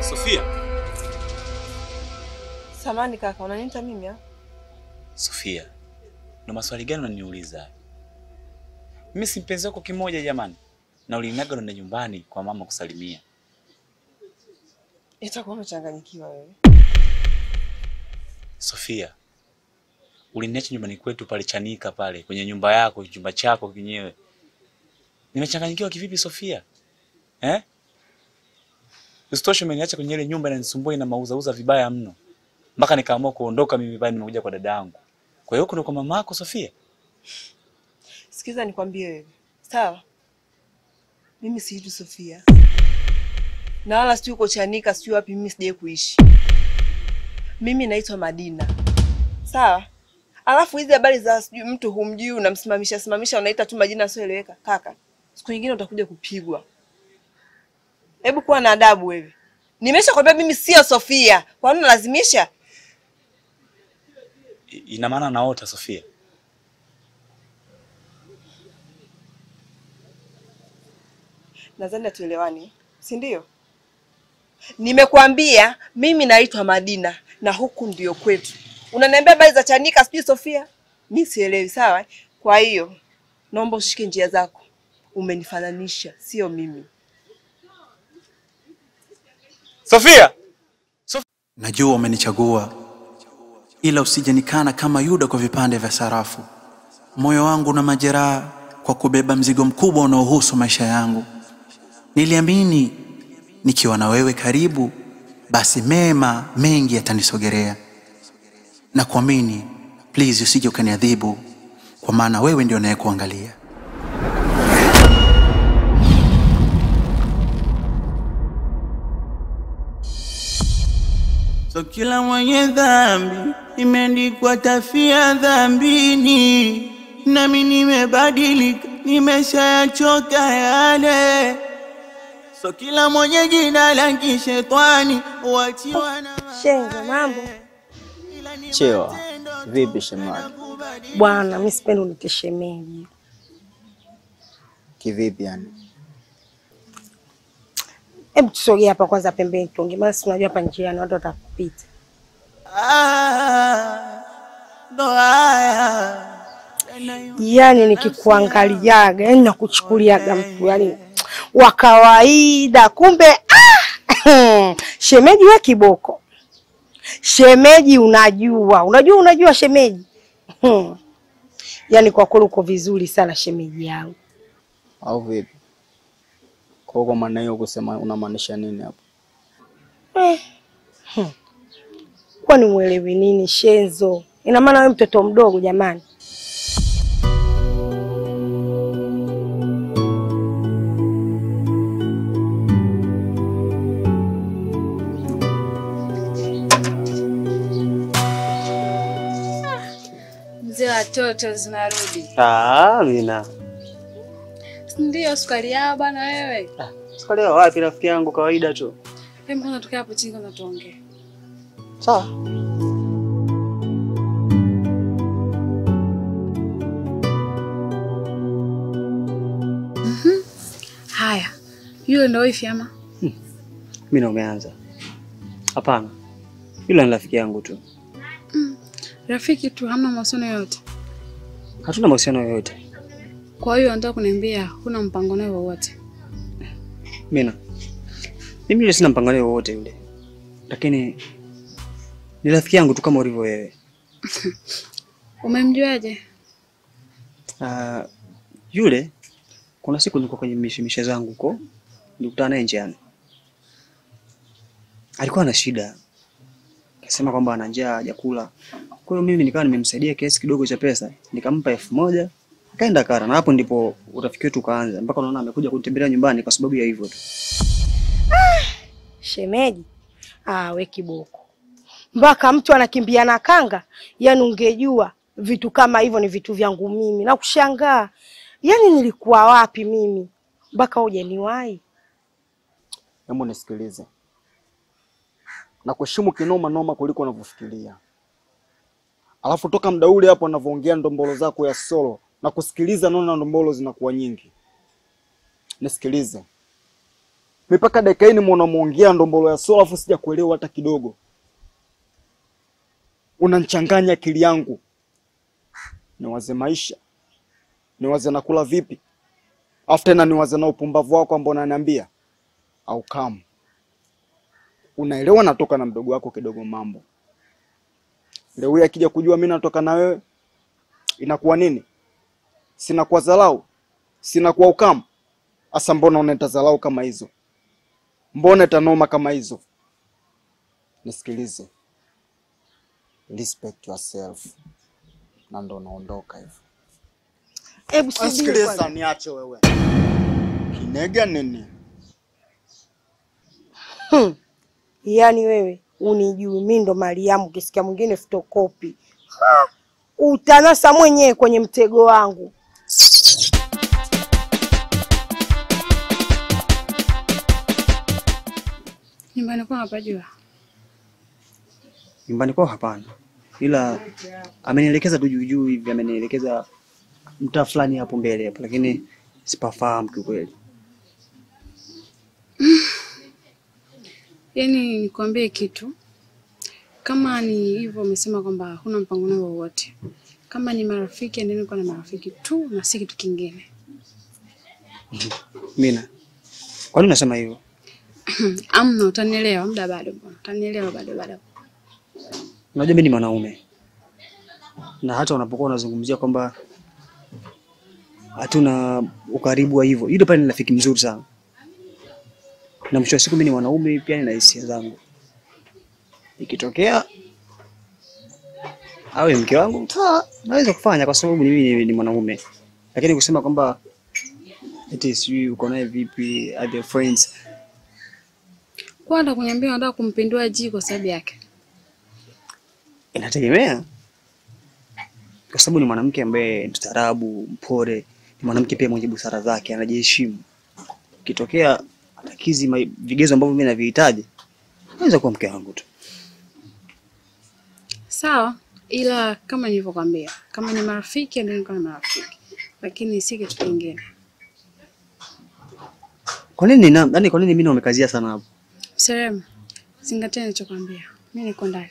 Sofia. Samahani kaka, unaniita mimi ha? Sofia. Na maswali gani unaniuliza? Mimi si mpenzi wako kimoja jamani. Na ulinaga ndo nyumbani kwa mama kusalimia. Itakuwa umechanganyikiwa wewe. Sofia. Uliniacha nyumbani kwetu pale Chanika pale kwenye nyumba yako, chumba chako kinyewe. Nimechanganyikiwa kivipi Sofia? Usitoshe umeniacha kwenye ile nyumba inanisumbua na mauzauza vibaya mno. Mpaka nikaamua kuondoka mimi pale nimekuja kwa dadangu. Kwa hiyo huko ndo kwa mamako Sofia? Sikiza nikwambie wewe. Sawa? Mimi siitwi Sofia. Na wala si uko Chanika, si wapi mimi sijaye kuishi. Mimi naitwa Madina. Sawa? Alafu hizi habari za sijui mtu humjui unamsimamisha unaita tu majina yasioeleweka. Kaka, siku nyingine utakuja kupigwa. Hebu kuwa na adabu wewe. Nimeshakwambia mimi sio Sofia. Kwa nini unalazimisha? Ina maana naota Sofia. Nadhani tuelewani, si ndio? Nimekuambia mimi naitwa Madina na huku ndio kwetu. Unaniambia habari za Chanika sijui Sofia? Mimi sielewi, sawa? Kwa hiyo naomba ushike njia zako. Umenifananisha, sio mimi. Sofia! Najua umenichagua, ila usijenikana kama Yuda kwa vipande vya sarafu. Moyo wangu na majeraha kwa kubeba mzigo mkubwa unaohusu maisha yangu. Niliamini nikiwa na wewe karibu, basi mema mengi yatanisogelea. Na kuamini, please usije ukaniadhibu, kwa maana wewe ndio unayekuangalia. So kila mwenye dhambi imeandikwa tafia dhambini, nami nimebadilika, nimeshayachoka yale. So kila mwenye jina la kishetani uachiwa na Shengo, mambo? Chewa, vipi shemani? Bwana, mimi sipendi unite shemeji. Kivipi yani? Hebu tusogee hapa kwanza pembeni tuongee, maana si unajua hapa njiani watu watakupita. Yaani nikikuangaliaga, yaani nakuchukuliaga mtu yaani wa kawaida, kumbe shemeji wewe kiboko. Shemeji unajua shemeji. Yaani kwa kweli uko vizuri sana shemeji yangu. Au vipi? Kwa maana hiyo kusema unamaanisha nini hapo? Kwani muelewi nini Shenzo? Ina maana wewe mtoto mdogo jamani. Mzee watoto zinarudi. Mina. Ndio sukari yao bana wewe. Sukari yao wapi rafiki yangu, kawaida tu. Hebu kwanza tukae hapo chini na tuongee. Sawa. Haya. Yule ndio wifi ama? Mimi na umeanza. Hapana. Yule ni rafiki yangu tu. Rafiki tu, hamna mahusiano yoyote? Hatuna mahusiano yoyote. Kwa hiyo nataka kuniambia huna mpango naye wowote? Mimi yule sina mpango naye wowote yule. Lakini ni rafiki yangu tu kama ulivyo wewe. Umemjuaje? Yule kuna siku nilikuwa kwenye mishemishe zangu huko, nilikutana naye njiani. Alikuwa na shida. Akasema kwamba ana njaa, hajakula. Kwa hiyo mimi nikawa nimemsaidia kiasi kidogo cha pesa, nikampa 1000, akaenda kara. Na hapo ndipo urafiki wetu ukaanza. Mpaka unaona amekuja kunitembelea nyumbani kwa sababu ya hivyo tu. Shemeji. We kiboko. Mpaka mtu anakimbia na kanga, yaani ungejua vitu kama hivyo ni vitu vyangu mimi. Na kushangaa. Yaani nilikuwa wapi mimi? Mpaka hujaniwahi. Hebu nisikilize. Na kuheshimu kinoma noma kuliko unavyofikiria. Alafu toka muda ule hapo unavyoongea ndombolo zako ya solo na kusikiliza naona ndombolo zinakuwa nyingi. Nisikilize. Mipaka dakika hii nimeona muongea ndombolo ya sola afu sija kuelewa hata kidogo. Unanichanganya akili yangu. Niwaze maisha. Niwaze nakula vipi? Afu tena niwaze na upumbavu wako ambao unaniambia. Au kama unaelewa natoka na mdogo wako kidogo mambo. Leo akija kujua mimi natoka na wewe inakuwa nini? Sina kwa dharau. Sina kwa ukam. Asa mbona unaleta dharau kama hizo? Mbona utanoma kama hizo? Nisikilize. Respect yourself. Na ndo naondoka hivyo. Hebu subiri. Sikiliza niache wewe. Kinega nini? Yaani wewe unijui mimi ndo Mariamu, kisikia mwingine fotokopi. Utanasa mwenyewe kwenye mtego wangu. Nyumbani kwa hapajua. Nyumbani kwao hapana. Ila amenielekeza tu juu hivi, amenielekeza mtaa fulani hapo mbele hapo, lakini sipafahamu kiukweli. Yaani nikwambie kitu. Kama ni hivyo umesema kwamba huna mpango nao wowote. Kama ni marafiki endeni kwa na marafiki tu na si kitu kingine. Mina. Kwa nini unasema hivyo? Amna, utanielewa muda bado bwana. Utanielewa bado. Unajua mimi ni mwanaume. Na hata unapokuwa unazungumzia kwamba hatuna ukaribu wa hivyo, yule pale ni rafiki mzuri sana. Na mwisho wa siku mimi ni mwanaume pia nina hisia zangu. Ikitokea awe mke wangu, naweza kufanya kwa sababu mimi ni mwanaume. Lakini kusema kwamba eti sijui uko naye vipi, other friends. Kwanza kuniambia nataka kumpindua G kwa sababu yake. Inategemea. Kwa sababu ni mwanamke ambaye mstaarabu, mpole, ni mwanamke pia mwenye busara zake, anajiheshimu. Kitokea atakizi vigezo ambavyo mimi navihitaji, naweza kuwa mke wangu tu. Sawa, ila kama nilivyokuambia, kama ni marafiki ndio niko na marafiki. Lakini si kitu kingine. Kwa nini mimi nimekazia sana hapo? Serem, zingatia nilichokuambia. Mimi niko ndani.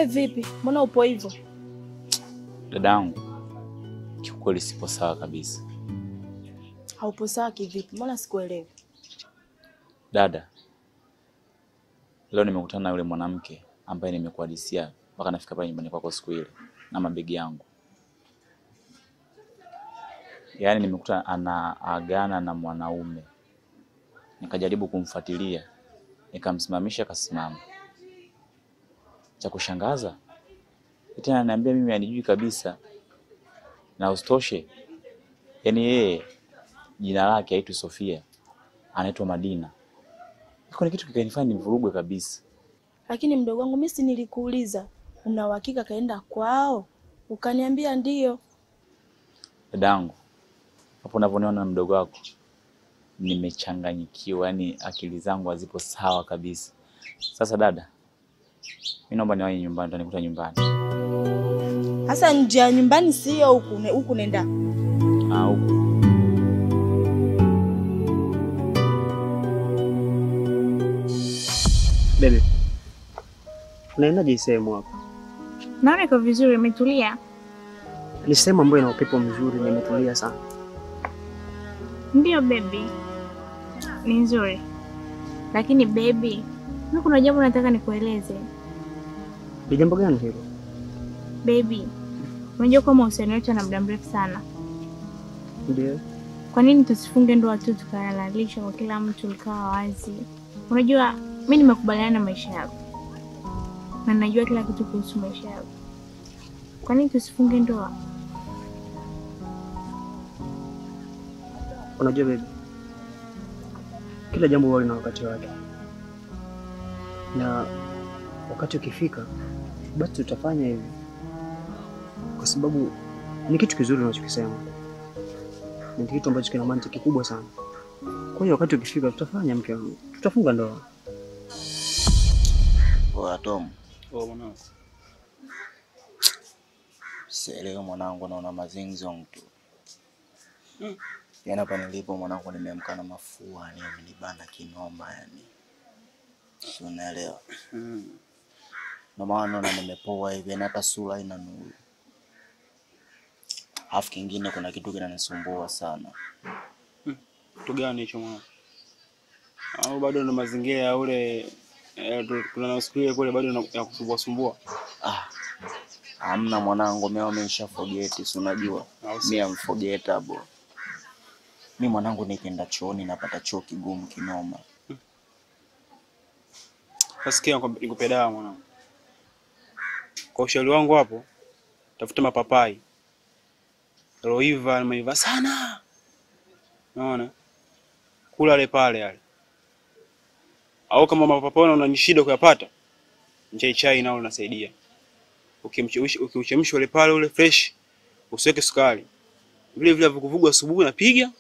Vipi? Mbona upo hivyo? Dadangu, kiukweli sipo sawa kabisa. Haupo sawa kivipi? Mbona sikuelewi? Dada, leo nimekutana na yule mwanamke ambaye nimekuhadisia mpaka nafika pale nyumbani kwako siku ile na mabegi yangu. Yaani nimekuta anaagana na mwanaume. Nikajaribu kumfuatilia, nikamsimamisha akasimama. Cha kushangaza, tena ananiambia mimi anijui kabisa. Na usitoshe, yani yeye jina lake haitwi Sofia, anaitwa Madina. Iko ni kitu kikanifanya nivurugwe kabisa. Lakini mdogo wangu mimi si nilikuuliza, una uhakika kaenda kwao? Ukaniambia ndio. Dadangu, hapo unavyoona mdogo wako nimechanganyikiwa, yani akili zangu hazipo sawa kabisa. Sasa dada, mimi naomba niwahi nyumbani, utanikuta nyumbani. Sasa nje ya nyumbani sio huku nenda. Huku. Bebe. Unaendaje sehemu hapa? Naona iko vizuri, imetulia. Ni sehemu ambayo ina upepo mzuri na imetulia sana. Ndio baby. Ni nzuri. Lakini baby, mimi kuna jambo nataka nikueleze. Ni jambo gani hilo? Baby, unajua kama mahusiano yetu yana muda mrefu sana. Ndio. Kwa nini tusifunge ndoa tu tukalalisha kwa kila mtu likawa wazi? Unajua mimi nimekubaliana na maisha yako. Na najua kila kitu kuhusu maisha yako. Kwa nini tusifunge ndoa? Unajua baby, kila jambo huwa lina wakati wake. Na wakati ukifika, basi tutafanya hivi. kwa sababu ni kitu kizuri unachokisema. Ni kitu ambacho kina mantiki kubwa sana. Kwa hiyo wakati ukifika tutafanya, mke wangu. Tutafunga ndoa. Oya Tom. Mwanangu. Leo mwanangu naona mazinzo mtu. Yaani hapa nilipo mwanangu nimeamka na mafua, yani amenibana kinoma yani. Si unaelewa? Na maana naona nimepoa hivi na hata sura ina nuru. Alafu kingine kuna kitu kinanisumbua sana. Kitu gani hicho mwanangu? Au bado na mazingira ya ule kuna na siku ile kule bado ya kusumbua sumbua? Hamna mwanangu, mimi nimesha forget, si unajua. Mimi am forgettable. Mimi mwanangu nikienda chooni napata choo kigumu kinoma. Nasikia nikupe dawa mwanangu. Kwa ushauri wangu hapo, tafuta mapapai. Roiva maiva sana. Unaona? Kula ile pale yale. Au kama mapapai una shida kuyapata, chai nao unasaidia. Ukiuchemsha ile pale ule fresh, usiweke sukari. Vile vile vuguvugu asubuhi napiga.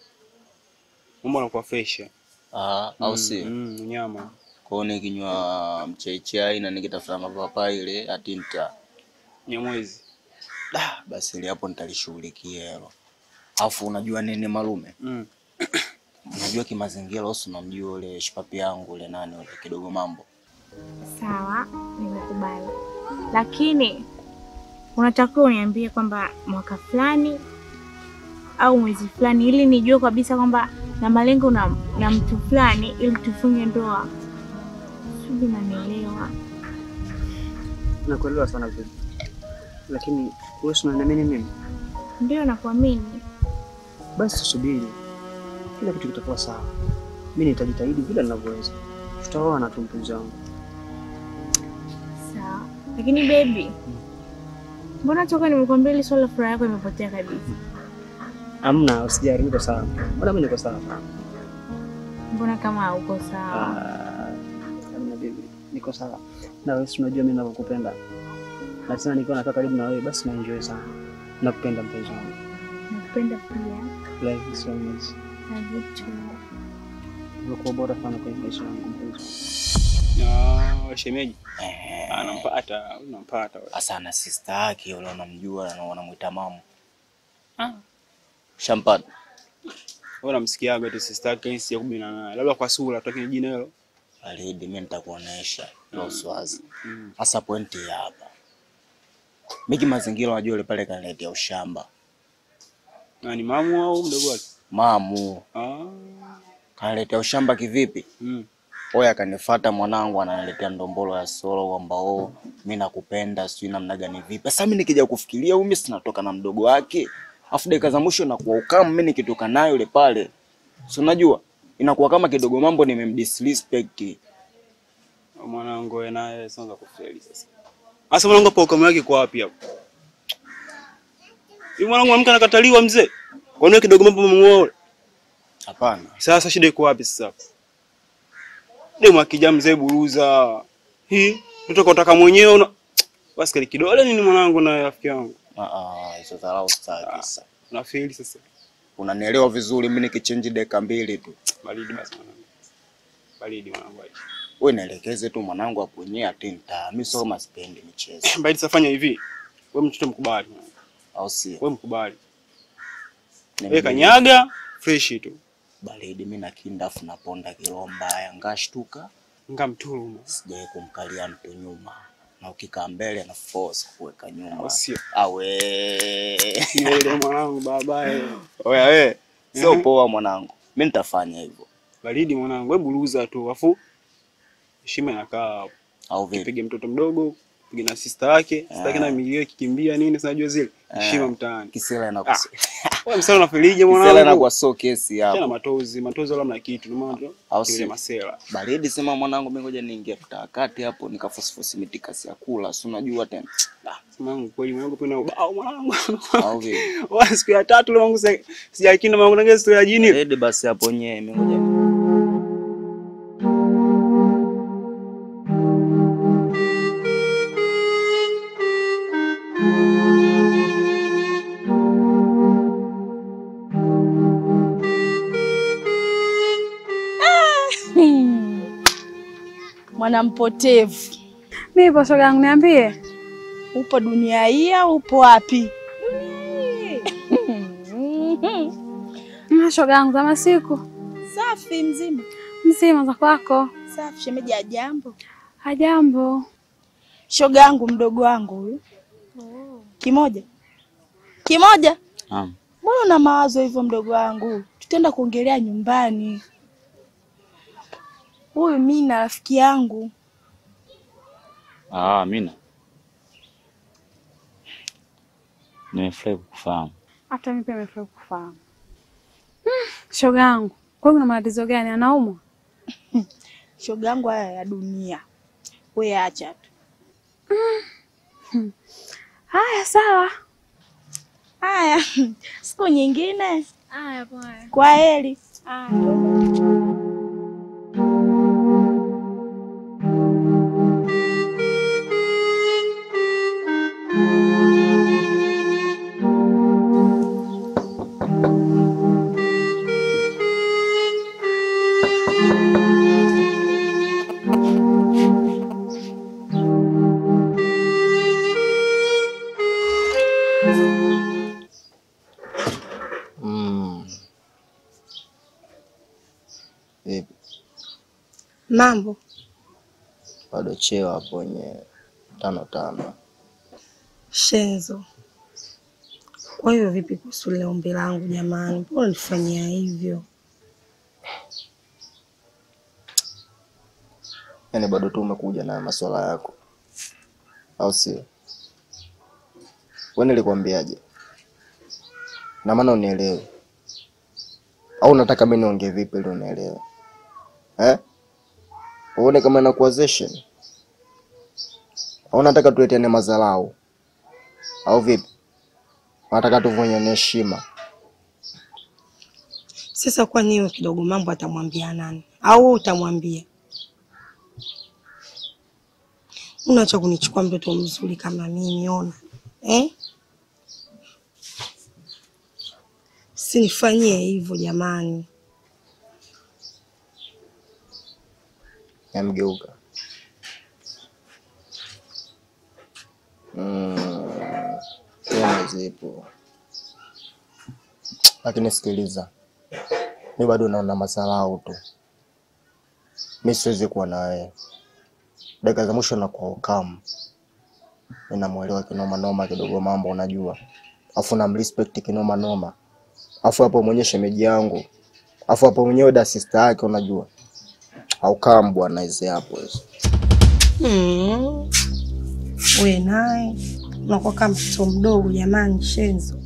Mambo yanakuwa fresh. Au si? Nyama. Kwa hiyo nikinywa chai na nikitafuta mapapai ile atinta Nyamwezi. Basi ile hapo nitalishughulikia hilo. Alafu unajua nini malume? Unajua kimazingira usi unamjua ule shipapi yangu ule nani ule kidogo mambo. Sawa, nimekubali. Lakini unatakiwa uniambie kwamba mwaka fulani au mwezi fulani ili nijue kabisa kwamba na malengo na mtu fulani ili tufunge ndoa. Sijui unanielewa. Nakuelewa sana vizuri. Lakini wewe unaniamini mimi? Ndio nakuamini. Basi tusubiri. Kila kitu kitakuwa sawa. Mimi nitajitahidi vile ninavyoweza. Tutaoana tu mpenzi wangu. Sawa. Lakini baby, mbona toka nimekwambia ile swala furaha yako imepotea kabisa? Hamna, usijali, niko sawa. Mbona mimi niko sawa? Mbona kama hauko sawa? Hamna baby, niko sawa. Na wewe unajua mimi ninakupenda. Na tena nikiwa nakaa karibu na wewe basi na enjoy sana. Nakupenda mpenzi wangu. Nakupenda pia. Love you so much. Love you too. Uko bora sana kwa maisha yangu mpenzi. Shemeji. Unampata. Asana sister yake yule unamjua na wanamuita mamu. Shampad. Wewe unamsikiaga tu sister yake hisi ya 18. Labda kwa sura tutaki jina hilo. Alidi mimi nitakuonesha ndio swazi. Hasa pointi hapa. Miki mazingira unajua yule pale kaniletea ushamba. Nani mamu au mdogo wake? Mamu. Kaniletea ushamba kivipi? Oya kanifuata mwanangu ananiletea ndombolo ya solo kwamba mimi nakupenda sio namna gani vipi. Sasa mimi nikija kufikiria huyu mimi sinatoka na mdogo wake. Afu dakika za mwisho nakuwa ukamu mimi nikitoka nayo yule pale. Si unajua? Inakuwa kama kidogo mambo nimemdisrespect. Mwanangu wewe naye sasa kufeli sasa. Asa mwanangu hapo ukamu yake kwa wapi hapo? Yule mwanangu amka nakataliwa mzee. Kwa nini kidogo mambo mumuoe? Hapana. Sasa shida iko wapi sasa? Demu akija mzee buruza. Mtoto kutaka mwenyewe una basi kile kidole nini mwanangu na rafiki yangu? Hizo dharau sitaki sasa. Unafeli sasa. Unanielewa vizuri mimi nikichange dakika 2 tu. Baridi basi mwanangu. Baridi mwanangu. Wewe nielekeze tu mwanangu hapo nyewe atinta. Mimi sio kama sipendi michezo. Baridi safanya hivi. Wewe mtoto mkubali. Au si? Wewe mkubali. Wewe kanyaga fresh tu. Baridi mimi na kindafu naponda kilomba ngashtuka. Ngamtuluma. Sijaye kumkalia mtu nyuma. Na ukikaa mbele na force kuweka nyuma. Sio. Awe. Yule mwanangu babaye. Oya wewe. Sio poa mwanangu. Mimi nitafanya hivyo. Baridi mwanangu, wewe buruza tu afu heshima inakaa hapo. Au vipi? Pige mtoto mdogo, pige na sister yake, sister yake na milio kikimbia nini unajua zile. Heshima mtaani. Kisela inakuwa. Wewe msala unafilije mwanangu? Kisela inakuwa so kesi hapo. Tena matozi wala mna kitu, ndio maana ile masela. Baridi sema mwanangu mimi ngoja niingie kutakati hapo nikafusifusi mitikasi ya kula, si unajua tena. Mwanangu kweli mwanangu pena ubao mwanangu. Au vipi? Wewe siku ya 3 ile mwanangu sijakina mwanangu ngeze story ya jini. Baridi basi hapo nyewe mimi ngoja. Mwanampotevu. Nipo shoga yangu, niambie. Upo dunia hii au upo wapi? Shoga yangu za masiku. Safi mzima. Mzima za kwako. Safi. Shemeji hajambo? Hajambo. Shoga yangu mdogo wangu huyu. Kimoja. Mbona una mawazo hivyo mdogo wangu? Tutaenda kuongelea nyumbani. Huyu Mina rafiki yangu. Mina. Nimefurahi kukufahamu. Hata mimi pia nimefurahi kukufahamu. Shoga yangu, kwa hiyo una matatizo gani? Anaumwa? Shoga yangu haya ya dunia. Wewe acha tu. Haya sawa. Haya. Siku nyingine. Haya poa. Kwaheri. Mambo bado cheo hapo kwenye 5-5. Shenzo, kwa hiyo vipi kuhusu leo ombi langu jamani? Mbona nifanyia hivyo? Yaani bado tu umekuja na masuala yako, au sio? Wewe nilikwambiaje? Na maana unielewe. Au unataka mimi niongee vipi ili unielewe? Uone kama inakuwezesha. Au unataka tuletene madharau? Au vipi? Unataka tuvunye heshima? Sasa kwa nini kidogo mambo atamwambia nani? Au utamwambia? Unaacha kunichukua mtoto mzuri kama mimi, ona. Sinifanyie hivyo jamani. Yamgeuka. Tena zipo. Lakini sikiliza. Mimi bado naona madharau tu. Mimi siwezi kuwa na wewe. Dakika za mwisho na kwa ukamu. Ninamuelewa kinoma noma kidogo mambo unajua. Afu na mrespect kinoma noma. Afu hapo mwenye shemeji yangu. Afu hapo mwenyewe da sister yake unajua. Au kama bwana hizo hapo hizo. Wewe naye unakuwa kama mtoto mdogo jamani Shenzo.